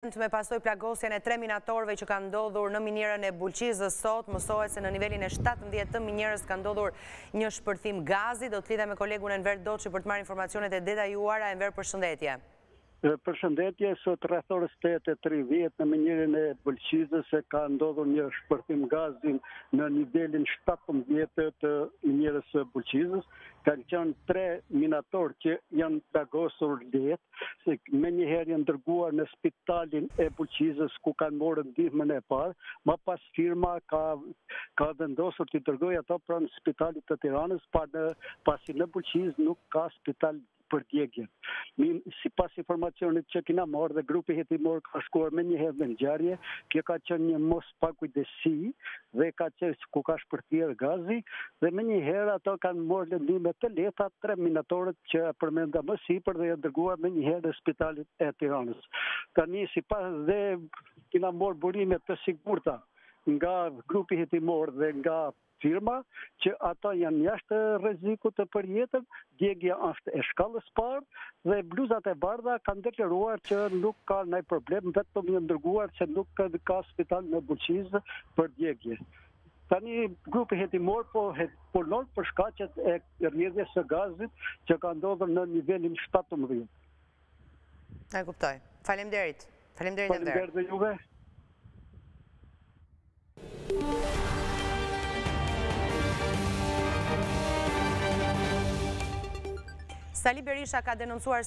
Me pasoj plagosjen e 3 minatorëve që kanë ndodhur në minierën e Bulqizës sot, mësohet se në nivelin e 17 të minierës ka ndodhur një shpërthim gazi. Do të lidhem me kolegun Enver Doçi për të marrë informacionet e detajuara. Enver, përshëndetje. Përshëndetje, sot rreth orës 8:30 në minierën e Bulqizës ka ndodhur një shpërthim gazi në nivelin 17 të minierës së Bulqizës. Kanë qenë 3 minatorë që janë plagosur lehtë, se me njëherë janë dërguar në spitalin e Bulqizës ku kanë morë ndihmën e parë, më pas firma ka vendosur të dërgojë ato pranë spitalit të Tiranës, pasi në Bulqizë nuk ka spital për djegjen. Sipas informacionit që kina marrë dhe grupi hetimor ka shkuar me njëherë në ngjarje, kjo ka qenë një mos pakujdesi dhe ka qenë ku ka shpërthyer gazi dhe me njëherë ato kanë marrë lëndime të lehta 3 minatorët që përmenda më sipër dhe janë dërguar me njëherë në spitalit e Tiranës. Tani sipas dhe kina marrë burime të sigurta nga grupi hetimor dhe nga firma që ata janë jashtë rrezikut të përjetën, djegja është e shkallës parë dhe bluzat e bardha kanë deklaruar që nuk ka ndonjë problem, vetëm janë dërguar që nuk ka spital në Bulqizë për djegje. Tani grupi hetimor po punon për shkaqet e rrjedhjes së gazit që ka ndodhur në nivelin 17. E kuptoj. Faleminderit. Faleminderit Enver. Faleminderit dhe juve. Sali Berisha ka denoncuar